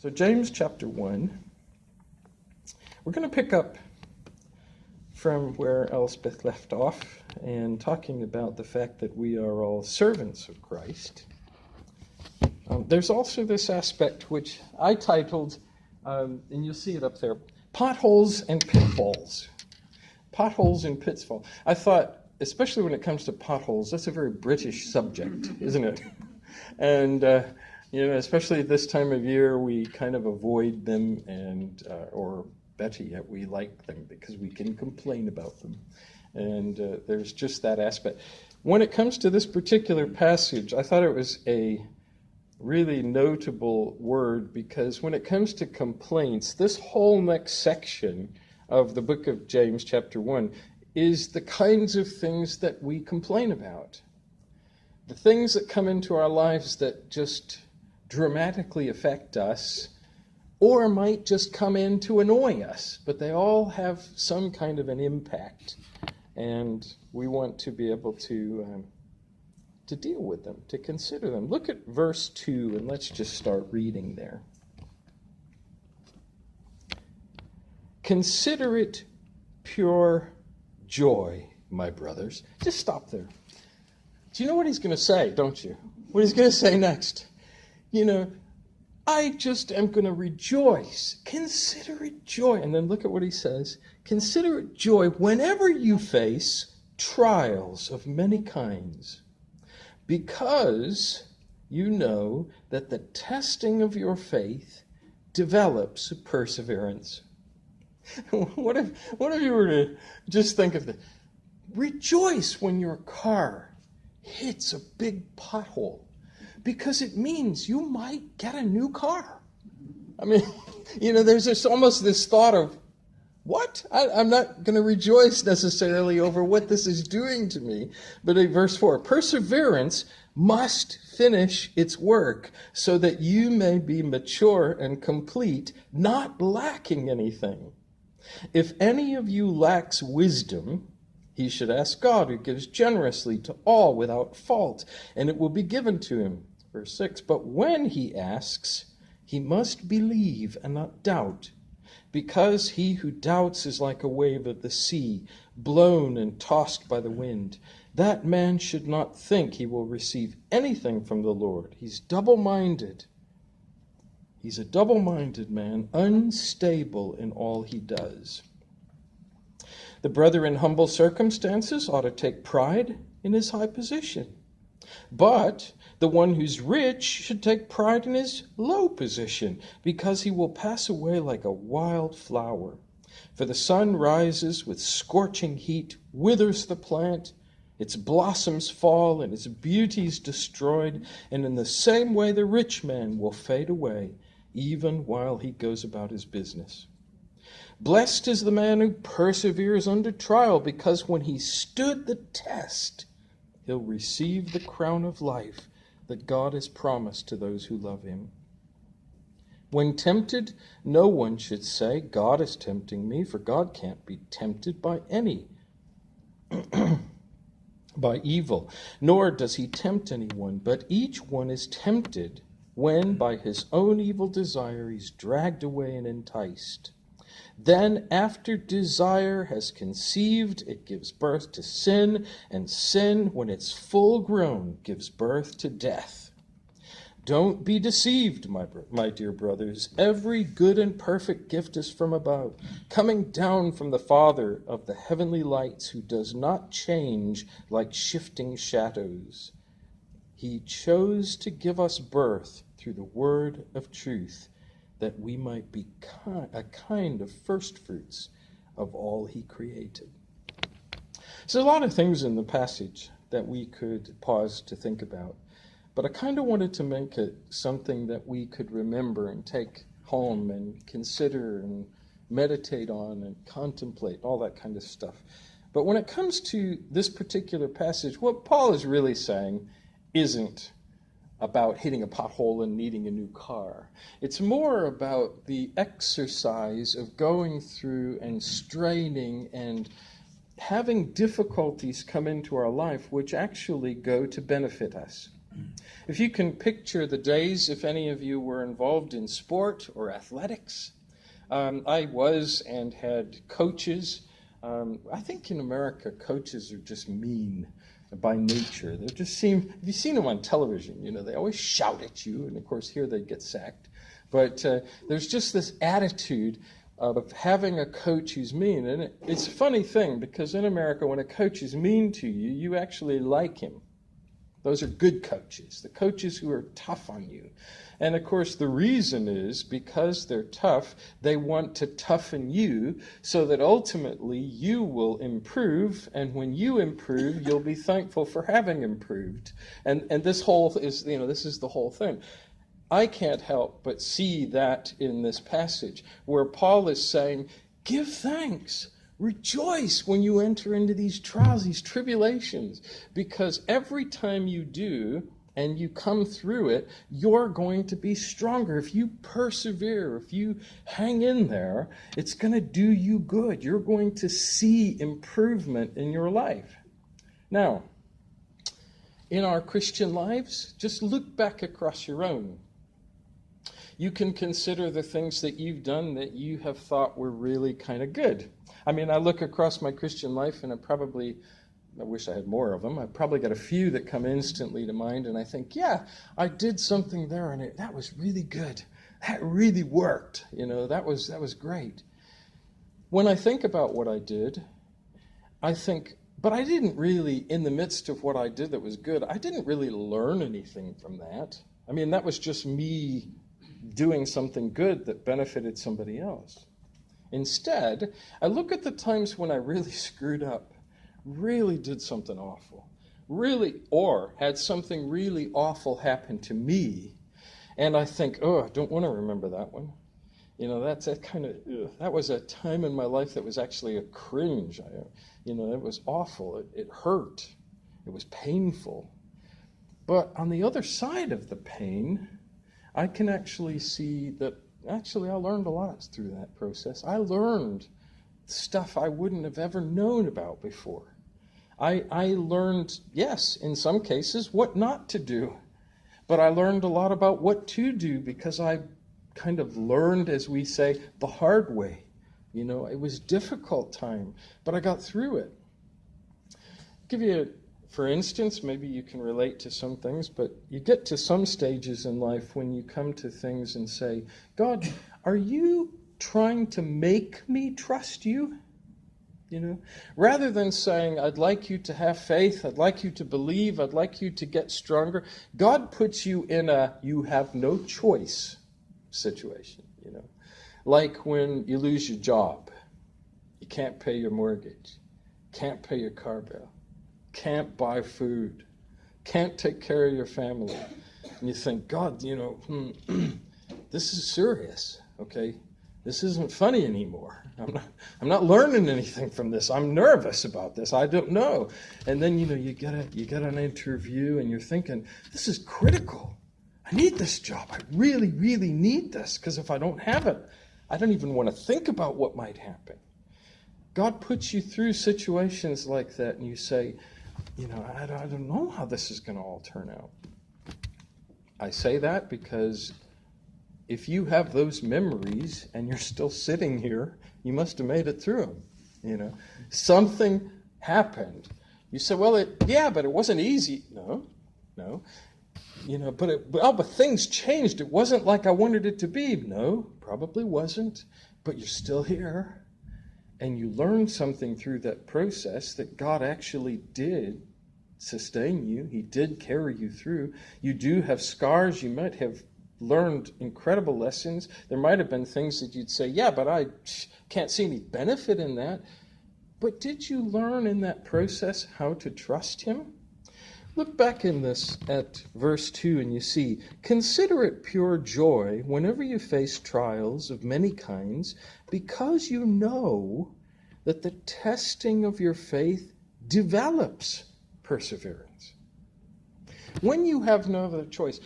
So James chapter 1, we're going to pick up from where Elspeth left off and talking about the fact that we are all servants of Christ. There's also this aspect which I titled, and you'll see it up there, Potholes and Pitfalls. Potholes and Pitfalls. I thought, especially when it comes to potholes, that's a very British subject, isn't it? And especially at this time of year, we kind of avoid them, and or better yet, we like them because we can complain about them. And there's just that aspect. When it comes to this particular passage, I thought it was a really notable word because when it comes to complaints, this whole next section of the book of James, chapter 1, is the kinds of things that we complain about. The things that come into our lives that just dramatically affect us or might just come in to annoy us, but they all have some kind of an impact, and we want to be able to deal with them, to consider them. Look at verse 2, and let's just start reading there. Consider it pure joy, my brothers. Just stop there. Do you know what he's going to say, don't you? What he's going to say next. I just am going to rejoice. Consider it joy. And then look at what he says. Consider it joy whenever you face trials of many kinds, because you know that the testing of your faith develops perseverance. What if you were to just think of this? Rejoice when your car hits a big pothole, because it means you might get a new car. I mean, there's almost this thought of, what? I'm not going to rejoice necessarily over what this is doing to me. But in verse 4, perseverance must finish its work so that you may be mature and complete, not lacking anything. If any of you lacks wisdom, he should ask God, who gives generously to all without fault, and it will be given to him. Verse 6, but when he asks, he must believe and not doubt, because he who doubts is like a wave of the sea, blown and tossed by the wind. That man should not think he will receive anything from the Lord. He's double-minded. He's a double-minded man, unstable in all he does. The brother in humble circumstances ought to take pride in his high position. But the one who's rich should take pride in his low position, because he will pass away like a wild flower. For the sun rises with scorching heat, withers the plant, its blossoms fall, and its beauty is destroyed. And in the same way the rich man will fade away, even while he goes about his business. Blessed is the man who perseveres under trial, because when he stood the test, he'll receive the crown of life that God has promised to those who love him. When tempted, no one should say, God is tempting me, for God can't be tempted by by evil, nor does he tempt anyone, but each one is tempted when by his own evil desire he's dragged away and enticed. Then, after desire has conceived, it gives birth to sin, and sin, when it's full grown, gives birth to death. Don't be deceived, my dear brothers. Every good and perfect gift is from above, coming down from the Father of the heavenly lights, who does not change like shifting shadows. He chose to give us birth through the word of truth, that we might be a kind of first fruits of all he created. So a lot of things in the passage that we could pause to think about, but I kind of wanted to make it something that we could remember and take home and consider and meditate on and contemplate, all that kind of stuff. But when it comes to this particular passage, what Paul is really saying isn't about hitting a pothole and needing a new car. It's more about the exercise of going through and straining and having difficulties come into our life which actually go to benefit us. If you can picture the days, if any of you were involved in sport or athletics, I was and had coaches. I think in America, coaches are just mean by nature. They just seem, have you seen them on television? You know, they always shout at you, and of course here they get sacked. But there's just this attitude of having a coach who's mean. And it's a funny thing, because in America, when a coach is mean to you, you actually like him. Those are good coaches, the coaches who are tough on you. And of course, the reason is because they're tough, they want to toughen you so that ultimately you will improve. And when you improve, you'll be thankful for having improved. And this whole is, this is the whole thing. I can't help but see that in this passage where Paul is saying, give thanks. Rejoice when you enter into these trials, these tribulations, because every time you do and you come through it, you're going to be stronger. If you persevere, if you hang in there, it's going to do you good. You're going to see improvement in your life. Now, in our Christian lives, just look back across your own. You can consider the things that you've done that you have thought were really kind of good. I mean, I look across my Christian life and I wish I had more of them. I've probably got a few that come instantly to mind, and I think, yeah, I did something there, and that was really good. That really worked. That was great. When I think about what I did, I think, but I didn't really, in the midst of what I did that was good, I didn't really learn anything from that. I mean, that was just me doing something good that benefited somebody else. Instead, I look at the times when I really screwed up, really did something awful, or had something really awful happen to me, and I think, I don't want to remember that one. That was a time in my life that was actually a cringe. It was awful. It hurt. It was painful. But on the other side of the pain, I can actually see that I learned a lot through that process. I learned stuff I wouldn't have ever known about before. I learned, yes, in some cases, what not to do. But I learned a lot about what to do because I kind of learned, as we say, the hard way. It was a difficult time, but I got through it. Give you, for instance, maybe you can relate to some things, but you get to some stages in life when you come to things and say, God, are you trying to make me trust you? Rather than saying, I'd like you to have faith, I'd like you to believe, I'd like you to get stronger, God puts you in a you have no choice situation, Like when you lose your job, you can't pay your mortgage, can't pay your car bill, can't buy food, can't take care of your family. And you think, God, this is serious, okay? This isn't funny anymore. I'm not learning anything from this. I'm nervous about this. I don't know. And then, you get an interview and you're thinking, this is critical. I need this job. I really, really need this, because if I don't have it, I don't even want to think about what might happen. God puts you through situations like that and you say, I don't know how this is going to all turn out. I say that because if you have those memories and you're still sitting here, you must have made it through them. Something happened. You say, but it wasn't easy. No. But things changed. It wasn't like I wanted it to be. No, probably wasn't. But you're still here. And you learned something through that process that God actually did sustain you. He did carry you through. You do have scars. You might have learned incredible lessons. There might have been things that you'd say, but I can't see any benefit in that. But did you learn in that process how to trust him? Look back in this at verse 2 and you see, consider it pure joy whenever you face trials of many kinds, because you know that the testing of your faith develops perseverance. When you have no other choice,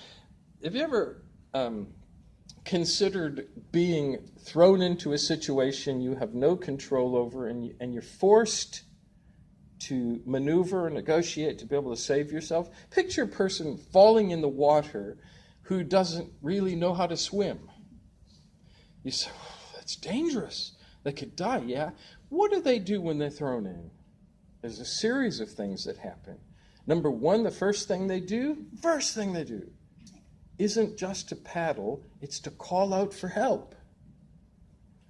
have you ever considered being thrown into a situation you have no control over and you're forced to maneuver and negotiate to be able to save yourself. Picture a person falling in the water who doesn't really know how to swim. You say, oh, that's dangerous. They could die, yeah. What do they do when they're thrown in? There's a series of things that happen. Number one, the first thing they do isn't just to paddle, it's to call out for help.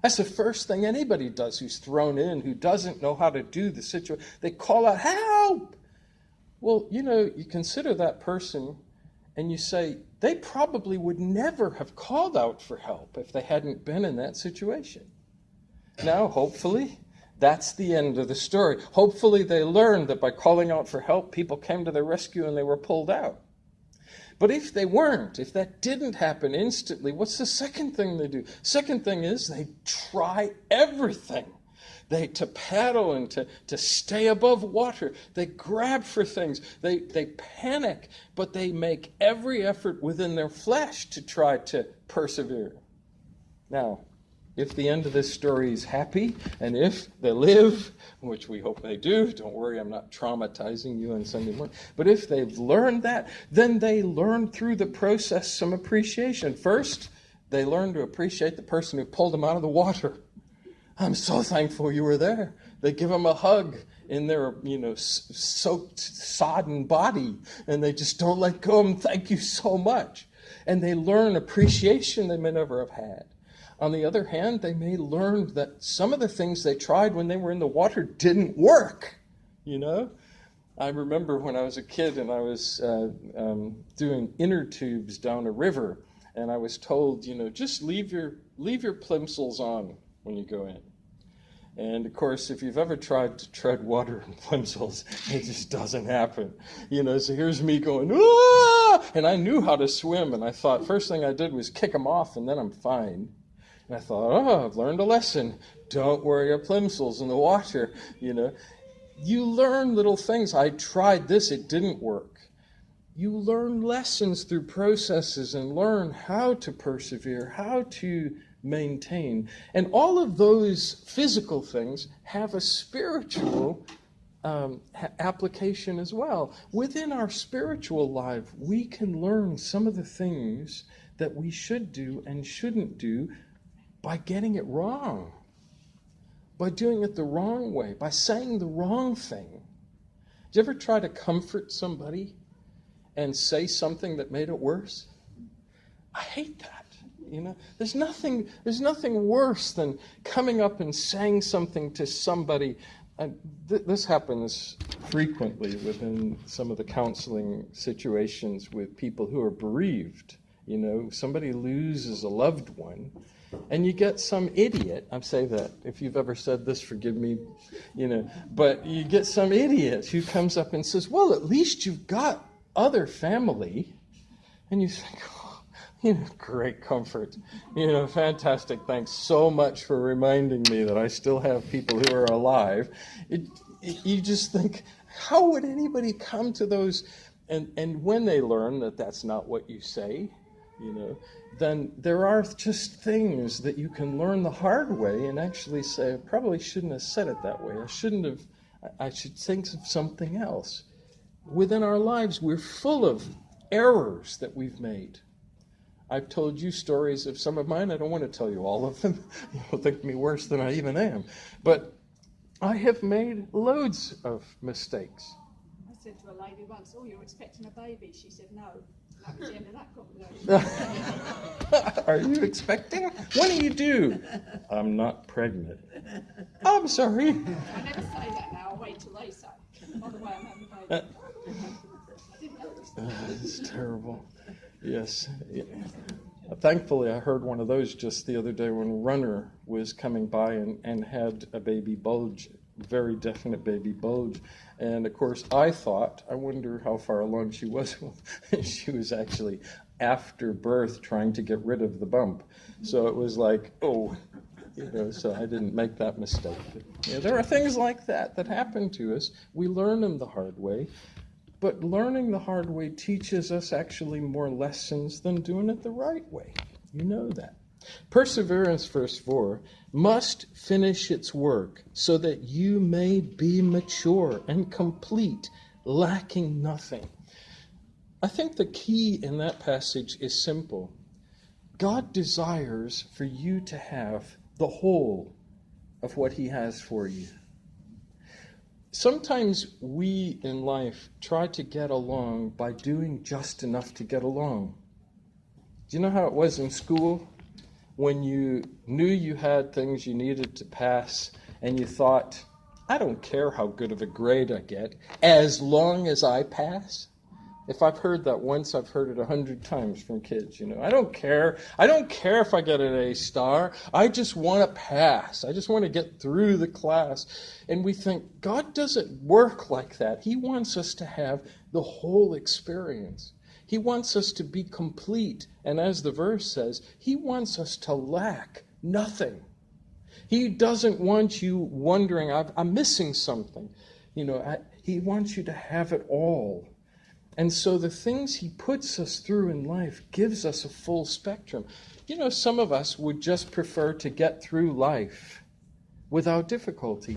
That's the first thing anybody does who's thrown in, who doesn't know how to do the situation. They call out, help! Well, you consider that person and you say, they probably would never have called out for help if they hadn't been in that situation. Now, hopefully, that's the end of the story. Hopefully they learned that by calling out for help, people came to their rescue and they were pulled out. But if they weren't, if that didn't happen instantly, what's the second thing they do? Second thing is they try everything. To paddle and to stay above water. They grab for things. They panic, but they make every effort within their flesh to try to persevere. Now, if the end of this story is happy, and if they live, which we hope they do, don't worry, I'm not traumatizing you on Sunday morning, but if they've learned that, then they learn through the process some appreciation. First, they learn to appreciate the person who pulled them out of the water. I'm so thankful you were there. They give them a hug in their, soaked, sodden body, and they just don't let go of them. Thank you so much. And they learn appreciation they may never have had. On the other hand, they may learn that some of the things they tried when they were in the water didn't work, I remember when I was a kid and I was doing inner tubes down a river, and I was told, just leave your plimsolls on when you go in. And of course, if you've ever tried to tread water in plimsolls, it just doesn't happen. So here's me going, ah! And I knew how to swim, and I thought, first thing I did was kick them off, and then I'm fine. And I thought, I've learned a lesson. Don't wear your plimsolls in the water, You learn little things. I tried this, it didn't work. You learn lessons through processes and learn how to persevere, how to maintain. And all of those physical things have a spiritual application as well. Within our spiritual life, we can learn some of the things that we should do and shouldn't do by getting it wrong, by doing it the wrong way, by saying the wrong thing. Did you ever try to comfort somebody and say something that made it worse? I hate that. There's nothing worse than coming up and saying something to somebody. And this happens frequently within some of the counseling situations with people who are bereaved. Somebody loses a loved one, and you get some idiot. I'm saying that. If you've ever said this, forgive me. But you get some idiot who comes up and says, "Well, at least you've got other family," and you think, great comfort. Fantastic. Thanks so much for reminding me that I still have people who are alive. You just think, how would anybody come to those? And when they learn that that's not what you say, then there are just things that you can learn the hard way and actually say, I probably shouldn't have said it that way. I should think of something else. Within our lives, we're full of errors that we've made. I've told you stories of some of mine. I don't want to tell you all of them. You'll think me worse than I even am. But I have made loads of mistakes. I said to a lady once, you're expecting a baby. She said, no. That was the end of that conversation. Are you expecting? When are you due? I'm not pregnant. I'm sorry. I never say that now. I'll wait till they say. By the way, I'm having a baby. I didn't notice. It's terrible. Yes. Yeah. Thankfully, I heard one of those just the other day when Runner was coming by and had a baby bulge, very definite baby bulge. And of course, I wonder how far along she was. She was actually after birth trying to get rid of the bump. So it was like, so I didn't make that mistake. But, there are things like that happen to us. We learn them the hard way. But learning the hard way teaches us actually more lessons than doing it the right way. You know that. Perseverance, verse 4, must finish its work so that you may be mature and complete, lacking nothing. I think the key in that passage is simple. God desires for you to have the whole of what he has for you. Sometimes we in life try to get along by doing just enough to get along. Do you know how it was in school? When you knew you had things you needed to pass and you thought, I don't care how good of a grade I get, as long as I pass. If I've heard that once, I've heard it 100 times from kids. I don't care. I don't care if I get an A star. I just want to pass. I just want to get through the class. And we think God doesn't work like that. He wants us to have the whole experience. He wants us to be complete. And as the verse says, he wants us to lack nothing. He doesn't want you wondering, I'm missing something. He wants you to have it all. And so the things he puts us through in life gives us a full spectrum. Some of us would just prefer to get through life without difficulty.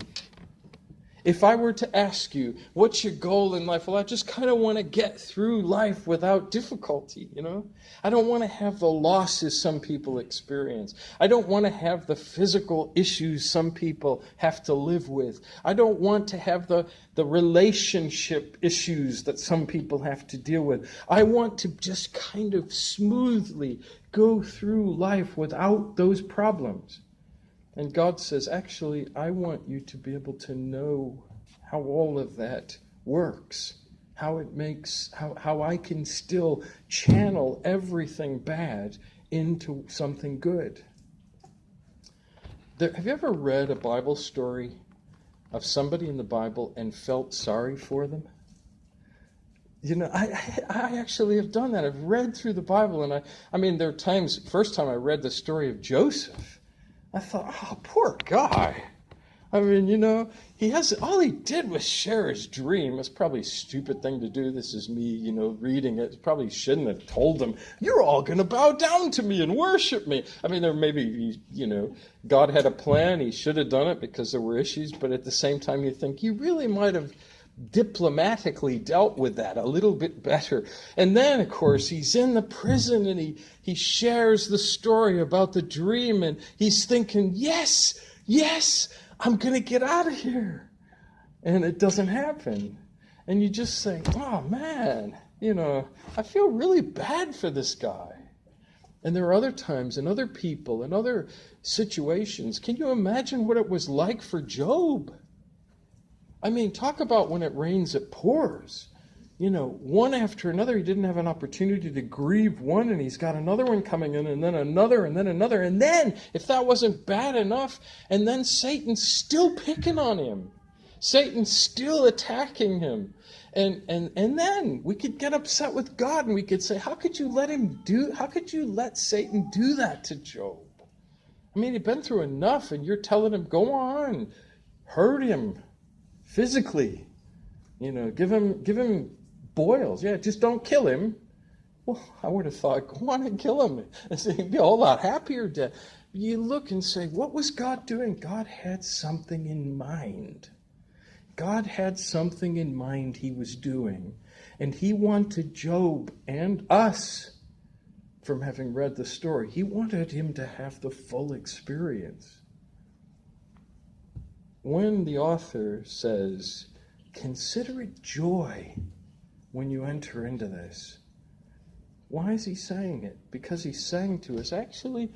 If I were to ask you, what's your goal in life? Well, I just kind of want to get through life without difficulty, I don't want to have the losses some people experience. I don't want to have the physical issues some people have to live with. I don't want to have the relationship issues that some people have to deal with. I want to just kind of smoothly go through life without those problems. And God says, actually, I want you to be able to know how all of that works, how it makes, how I can still channel everything bad into something good. Have you ever read a Bible story of somebody in the Bible and felt sorry for them? I actually have done that. I've read through the Bible, and I mean, there are times, first time I read the story of Joseph, I thought, oh, poor guy. I mean, all he did was share his dream. It's probably a stupid thing to do. This is me, reading it. Probably shouldn't have told them, you're all going to bow down to me and worship me. I mean, there maybe, God had a plan. He should have done it because there were issues. But at the same time, you think you really might have diplomatically dealt with that a little bit better. And then, of course, he's in the prison and he shares the story about the dream, and he's thinking, yes, I'm going to get out of here. And it doesn't happen. And you just say, oh, man, I feel really bad for this guy. And there are other times and other people and other situations. Can you imagine what it was like for Job? I mean, talk about when it rains, it pours. One after another, he didn't have an opportunity to grieve one, and he's got another one coming in, and then another, and then another. And then, if that wasn't bad enough, and then Satan's still picking on him. Satan's still attacking him. And then we could get upset with God, and we could say, how could you let Satan do that to Job? I mean, he'd been through enough, and you're telling him, go on, hurt him. Physically, give him boils. Yeah, just don't kill him. Well, I would have thought, go on and kill him. He'd be a whole lot happier dead. You look and say, what was God doing? God had something in mind. God had something in mind he was doing. And he wanted Job and us, from having read the story, he wanted him to have the full experience. When the author says, consider it joy when you enter into this, why is he saying it? Because he's saying to us, actually,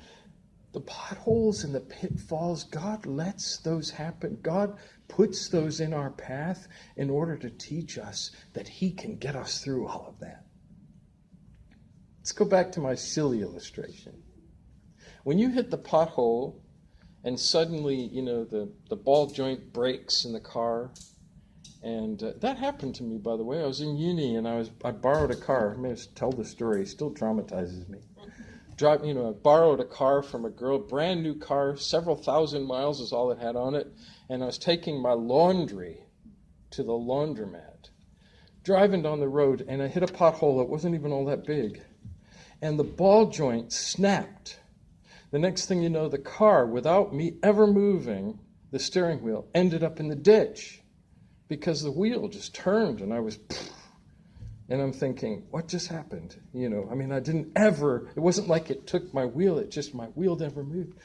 the potholes and the pitfalls, God lets those happen. God puts those in our path in order to teach us that he can get us through all of that. Let's go back to my silly illustration. When you hit the pothole, and suddenly, the ball joint breaks in the car. And that happened to me, by the way. I was in uni, and I borrowed a car. I may tell the story. It still traumatizes me. I borrowed a car from a girl, brand new car, several thousand miles is all it had on it. And I was taking my laundry to the laundromat. Driving down the road, and I hit a pothole that wasn't even all that big. And the ball joint snapped. The next thing you know, the car, without me ever moving the steering wheel, ended up in the ditch because the wheel just turned and I was... And I'm thinking, what just happened? It wasn't like it took my wheel, my wheel never moved.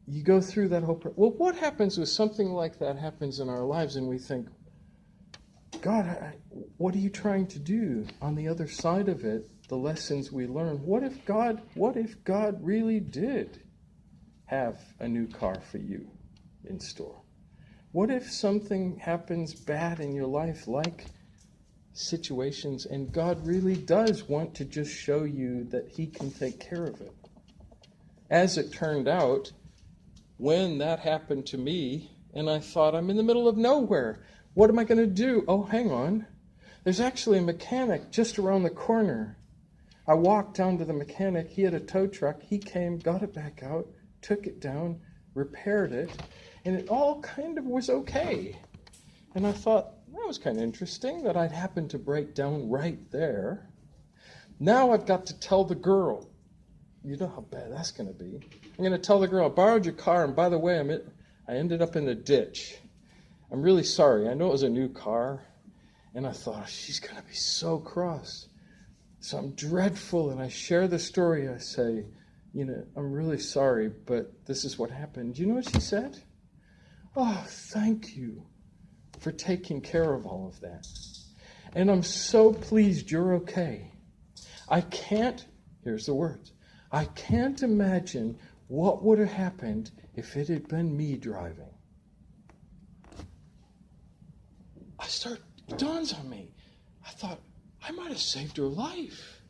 You go through that whole... Well, what happens when something like that happens in our lives and we think, God, what are you trying to do on the other side of it, the lessons we learn? What if God really did have a new car for you in store? What if something happens bad in your life, like situations, and God really does want to just show you that he can take care of it? As it turned out, when that happened to me, and I thought, I'm in the middle of nowhere, what am I going to do? Oh, hang on. There's actually a mechanic just around the corner. I walked down to the mechanic. He had a tow truck. He came, got it back out, took it down, repaired it, and it all kind of was okay. And I thought, that was kind of interesting that I'd happened to break down right there. Now I've got to tell the girl. You know how bad that's going to be. I'm going to tell the girl, I borrowed your car, and by the way, I ended up in the ditch. I'm really sorry. I know it was a new car. And I thought, she's going to be so cross. So I'm dreadful, and I share the story. I say, I'm really sorry, but this is what happened. Do you know what she said? Oh, thank you for taking care of all of that. And I'm so pleased you're okay. Here's the words, I can't imagine what would have happened if it had been me driving. It dawns on me. I thought, I might have saved her life.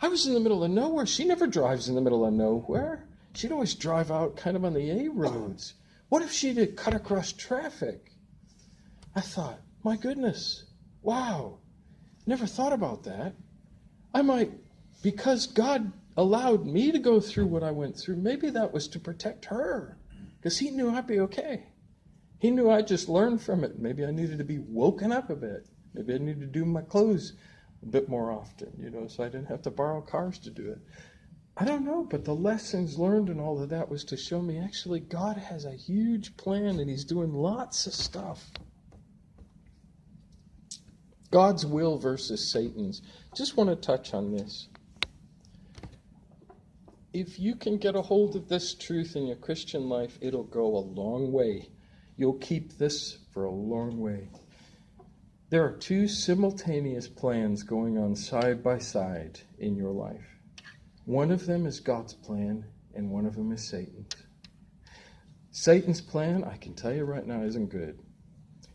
I was in the middle of nowhere. She never drives in the middle of nowhere. She'd always drive out kind of on the A roads. What if she'd have cut across traffic? I thought, my goodness, wow, never thought about that. Because God allowed me to go through what I went through, maybe that was to protect her, because he knew I'd be okay. He knew I'd just learn from it. Maybe I needed to be woken up a bit. Maybe I needed to do my clothes a bit more often, so I didn't have to borrow cars to do it. I don't know, but the lessons learned and all of that was to show me actually God has a huge plan and he's doing lots of stuff. God's will versus Satan's. Just want to touch on this. If you can get a hold of this truth in your Christian life, it'll go a long way. You'll keep this for a long way. There are two simultaneous plans going on side by side in your life. One of them is God's plan, and one of them is Satan's. Satan's plan, I can tell you right now, isn't good.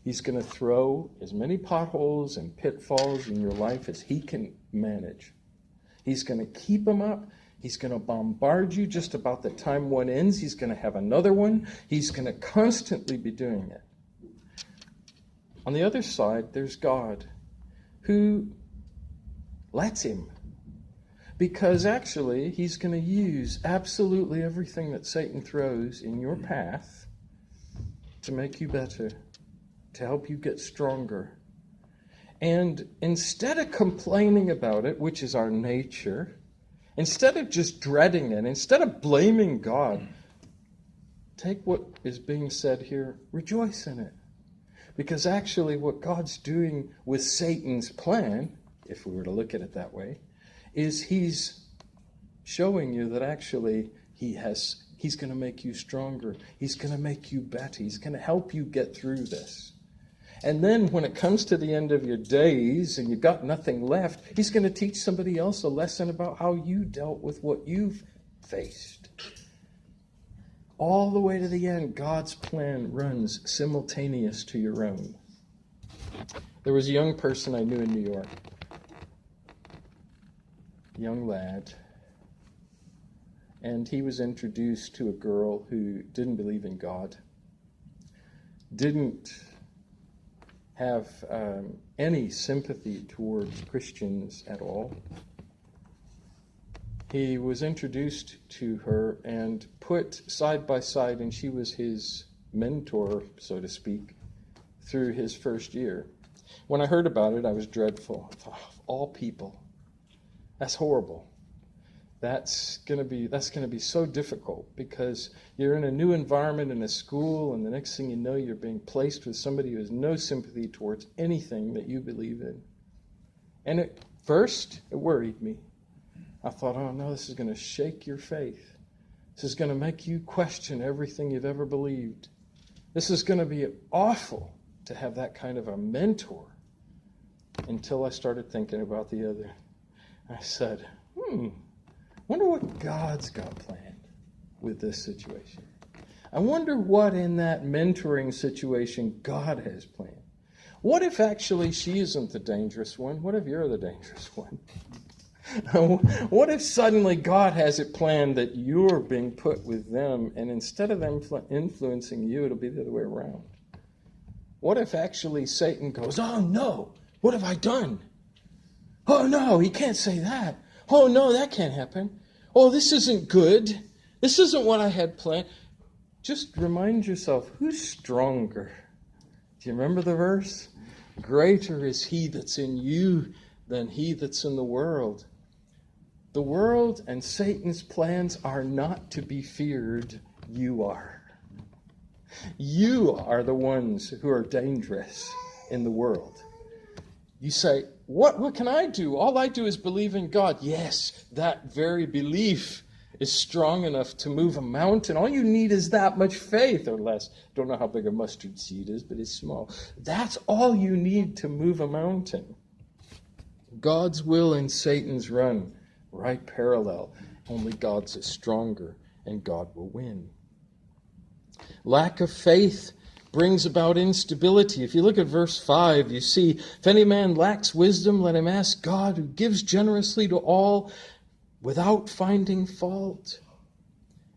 He's going to throw as many potholes and pitfalls in your life as he can manage. He's going to keep them up. He's going to bombard you just about the time one ends. He's going to have another one. He's going to constantly be doing it. On the other side, there's God, who lets him. Because actually, he's going to use absolutely everything that Satan throws in your path to make you better, to help you get stronger. And instead of complaining about it, which is our nature, instead of just dreading it, instead of blaming God, take what is being said here, rejoice in it. Because actually what God's doing with Satan's plan, if we were to look at it that way, is he's showing you that actually he's going to make you stronger. He's going to make you better. He's going to help you get through this. And then when it comes to the end of your days and you've got nothing left, he's going to teach somebody else a lesson about how you dealt with what you've faced. All the way to the end, God's plan runs simultaneous to your own. There was a young person I knew in New York. Young lad. And he was introduced to a girl who didn't believe in God. Didn't have any sympathy towards Christians at all. He was introduced to her and put side by side, and she was his mentor, so to speak, through his first year. When I heard about it, I was dreadful. I thought, of all people, that's horrible. that's going to be so difficult, because you're in a new environment in a school, and the next thing you know, you're being placed with somebody who has no sympathy towards anything that you believe in. And at first, it worried me. I thought, oh no, this is going to shake your faith. This is going to make you question everything you've ever believed. This is going to be awful to have that kind of a mentor. Until I started thinking about the other. I said, wonder what God's got planned with this situation. I wonder what in that mentoring situation God has planned. What if actually she isn't the dangerous one? What if you're the dangerous one? What if suddenly God has it planned that you're being put with them, and instead of them influencing you, it'll be the other way around? What if actually Satan goes, oh no, what have I done? Oh no, he can't say that. Oh no, that can't happen. Oh, this isn't good. This isn't what I had planned. Just remind yourself, who's stronger? Do you remember the verse? Greater is he that's in you than he that's in the world. The world and Satan's plans are not to be feared. You are. You are the ones who are dangerous in the world. You say, what can I do? All I do is believe in God. Yes, that very belief is strong enough to move a mountain. All you need is that much faith, or less. Don't know how big a mustard seed is, but it's small. That's all you need to move a mountain. God's will and Satan's run right parallel. Only God's is stronger, and God will win. Lack of faith brings about instability. If you look at verse 5, you see, if any man lacks wisdom, let him ask God, who gives generously to all without finding fault,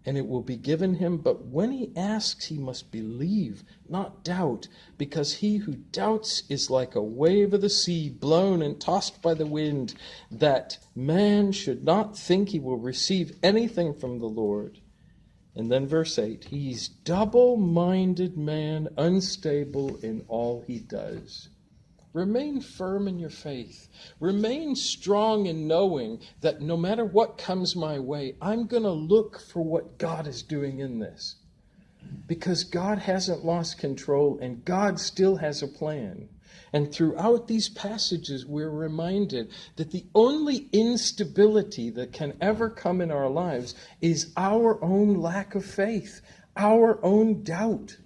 and it will be given him. But when he asks, he must believe, not doubt, because he who doubts is like a wave of the sea, blown and tossed by the wind. That man should not think he will receive anything from the Lord. And then verse 8, he's double-minded man, unstable in all he does. Remain firm in your faith. Remain strong in knowing that no matter what comes my way, I'm going to look for what God is doing in this. Because God hasn't lost control, and God still has a plan. And throughout these passages, we're reminded that the only instability that can ever come in our lives is our own lack of faith, our own doubt.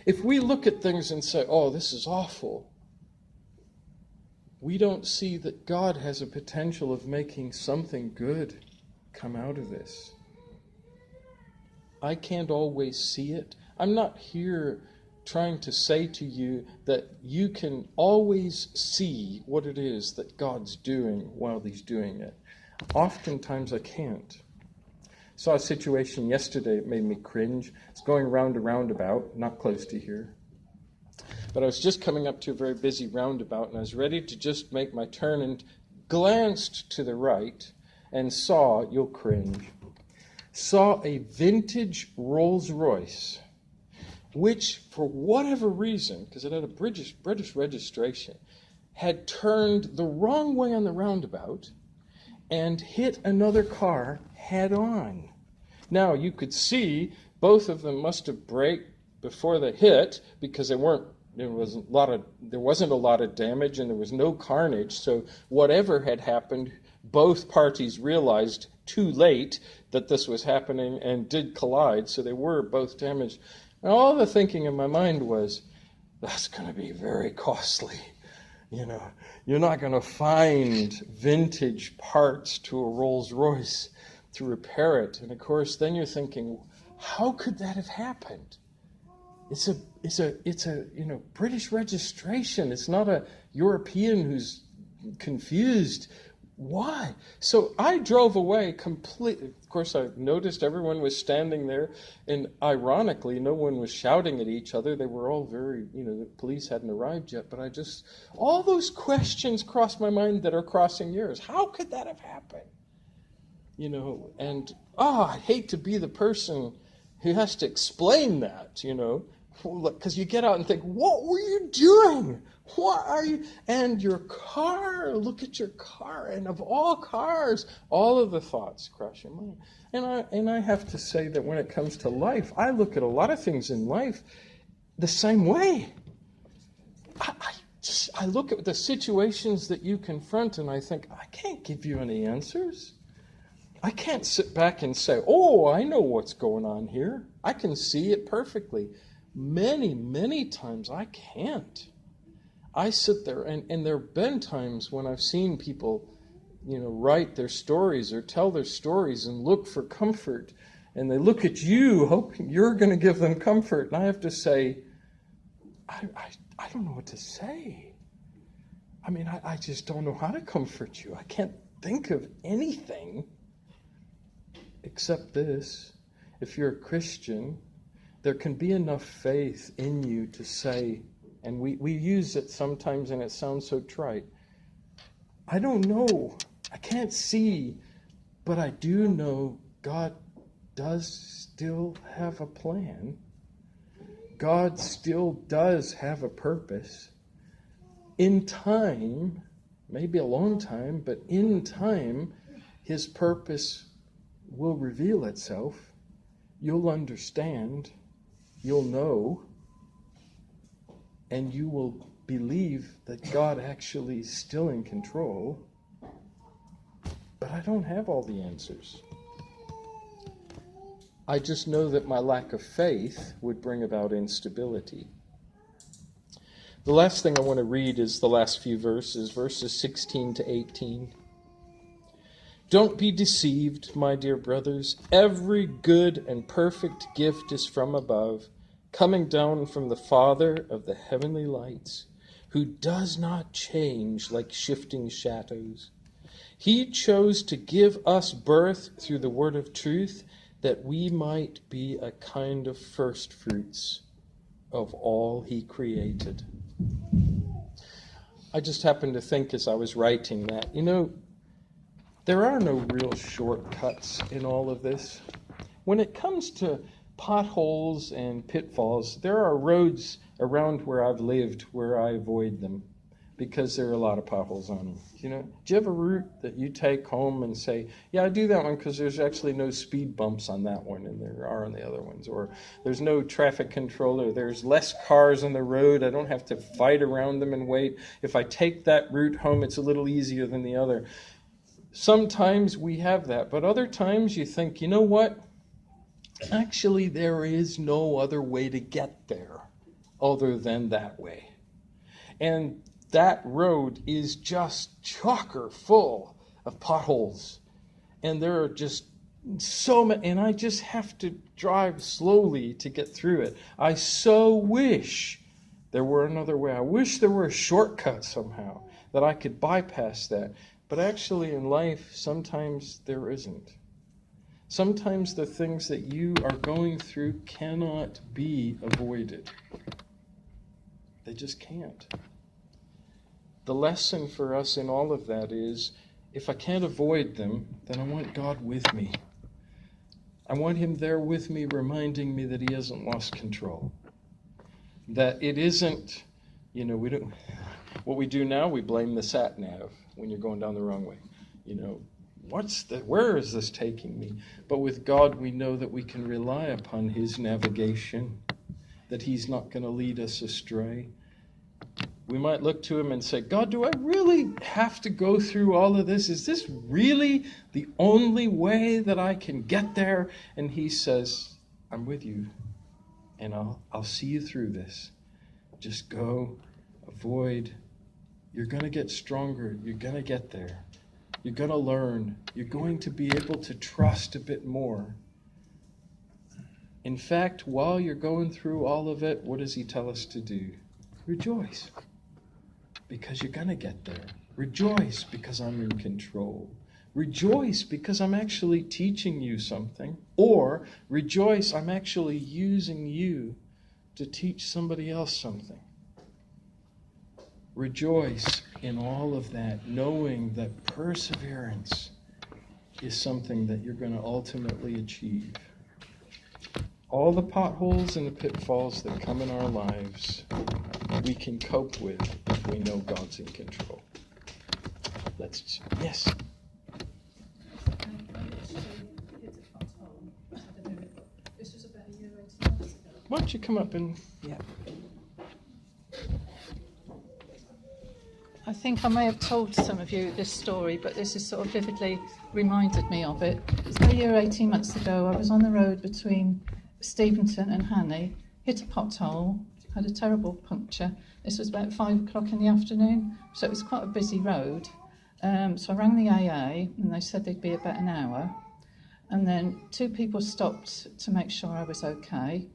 If we look at things and say, oh, this is awful, we don't see that God has a potential of making something good come out of this. I can't always see it. I'm not here trying to say to you that you can always see what it is that God's doing while he's doing it. Oftentimes I can't. Saw a situation yesterday that made me cringe. It's going round a roundabout, not close to here. But I was just coming up to a very busy roundabout, and I was ready to just make my turn, and glanced to the right and saw, you'll cringe, saw a vintage Rolls Royce, which for whatever reason, because it had a British registration, had turned the wrong way on the roundabout and hit another car head on. Now you could see both of them must have braked before the hit, because there wasn't a lot of damage and there was no carnage. So whatever had happened, both parties realized too late that this was happening and did collide. So they were both damaged. And all the thinking in my mind was, that's going to be very costly. You know, you're not going to find vintage parts to a Rolls Royce to repair it. And of course, then you're thinking, how could that have happened? It's a British registration. It's not a European who's confused. Why? So I drove away completely. Of course, I noticed everyone was standing there, and ironically, no one was shouting at each other. They were all very, the police hadn't arrived yet, but all those questions crossed my mind that are crossing yours. How could that have happened? And, I hate to be the person who has to explain that, Because you get out and think, what were you doing? What are you? And your car, look at your car. And of all cars, all of the thoughts cross your mind. And I have to say that when it comes to life, I look at a lot of things in life the same way. I look at the situations that you confront and I think, I can't give you any answers. I can't sit back and say, oh, I know what's going on here. I can see it perfectly. Many, many times I can't. I sit there, and there have been times when I've seen people, write their stories or tell their stories and look for comfort. And they look at you, hoping you're going to give them comfort. And I have to say, I don't know what to say. I mean, I just don't know how to comfort you. I can't think of anything except this. If you're a Christian, there can be enough faith in you to say, and we use it sometimes and it sounds so trite, I don't know, I can't see, but I do know God does still have a plan. God still does have a purpose. In time, maybe a long time, but in time, his purpose will reveal itself. You'll understand. You'll know, and you will believe that God actually is still in control. But I don't have all the answers. I just know that my lack of faith would bring about instability. The last thing I want to read is the last few verses 16 to 18. Don't be deceived, my dear brothers. Every good and perfect gift is from above, coming down from the Father of the heavenly lights, who does not change like shifting shadows. He chose to give us birth through the word of truth, that we might be a kind of first fruits of all he created. I just happened to think as I was writing that, there are no real shortcuts in all of this. When it comes to potholes and pitfalls, there are roads around where I've lived where I avoid them because there are a lot of potholes on them. Do you have a route that you take home and say, yeah, I do that one because there's actually no speed bumps on that one and there are on the other ones, or there's no traffic control, or there's less cars on the road, I don't have to fight around them and wait. If I take that route home, it's a little easier than the other. Sometimes we have that, but other times you think, you know what? Actually, there is no other way to get there other than that way. And that road is just chocker full of potholes. And there are just so many, and I just have to drive slowly to get through it. I so wish there were another way. I wish there were a shortcut somehow that I could bypass that. But actually in life, sometimes there isn't. Sometimes the things that you are going through cannot be avoided. They just can't. The lesson for us in all of that is, if I can't avoid them, then I want God with me. I want him there with me, reminding me that he hasn't lost control. That it isn't, what we do now, we blame the sat-nav when you're going down the wrong way. Where is this taking me? But with God, we know that we can rely upon his navigation, that he's not going to lead us astray. We might look to him and say, God, do I really have to go through all of this? Is this really the only way that I can get there? And he says, I'm with you, and I'll see you through this. Just go, avoid. You're going to get stronger. You're going to get there. You're going to learn. You're going to be able to trust a bit more. In fact, while you're going through all of it, what does he tell us to do? Rejoice, because you're going to get there. Rejoice, because I'm in control. Rejoice, because I'm actually teaching you something. Or rejoice, I'm actually using you to teach somebody else something. Rejoice in all of that, knowing that perseverance is something that you're going to ultimately achieve. all the potholes and the pitfalls that come in our lives, we can cope with if we know God's in control. Yes. This was about a year, 18 months ago. Why don't you come up and... Yeah. I think I may have told some of you this story, but this has sort of vividly reminded me of it. It's about a year, 18 months ago. I was on the road between Steventon and Hanley, hit a pothole, had a terrible puncture. This was about 5 o'clock in the afternoon, so it was quite a busy road. So I rang the AA, and they said they'd be about an hour. And then 2 people stopped to make sure I was okay.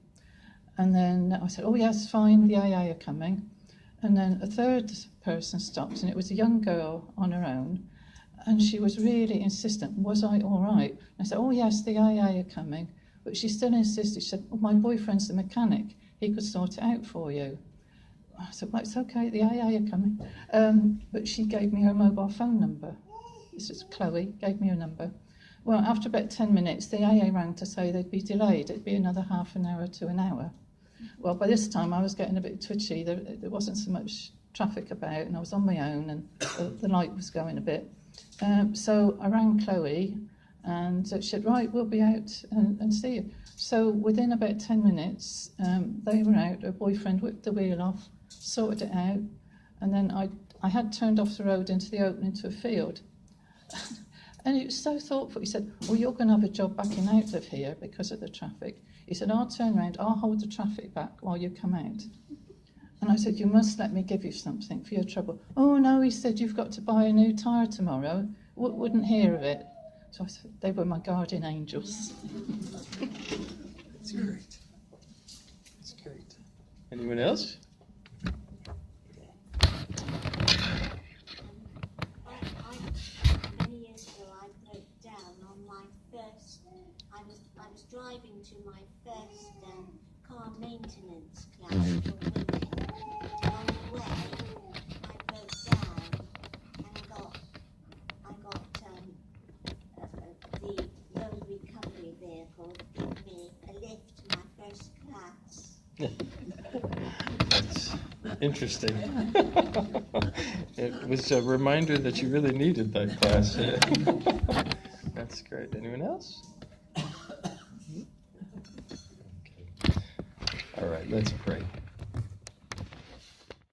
And then I said, oh yes, fine, the AA are coming. And then a 3rd person stopped, and it was a young girl on her own, and she was really insistent, was I all right? And I said, oh yes, the AA are coming. But she still insisted. She said, oh, my boyfriend's the mechanic, he could sort it out for you. I said, well, it's okay, the AA are coming. But she gave me her mobile phone number. This is Chloe, gave me her number. Well, after about 10 minutes, the AA rang to say they'd be delayed. It'd be another half an hour to an hour. Well, by this time I was getting a bit twitchy. There wasn't so much traffic about, and I was on my own, and the light was going a bit. So I rang Chloe, and she said, right, we'll be out and see you. So within about 10 minutes, they were out. Her boyfriend whipped the wheel off, sorted it out, and then I had turned off the road into the open into a field. And it was so thoughtful. He said, well, you're going to have a job backing out of here because of the traffic. He said, I'll turn around, I'll hold the traffic back while you come out. And I said, you must let me give you something for your trouble. Oh, no, he said, you've got to buy a new tyre tomorrow. Wouldn't hear of it. So I said, they were my guardian angels. That's great. That's great. Anyone else? Many years ago, I broke down on my first. I was driving to my first car maintenance class for women. And on the way, I broke down, and I got the road recovery vehicle give me a lift to my first class. That's interesting. It was a reminder that you really needed that class. That's great. Anyone else? Okay. All right, let's pray.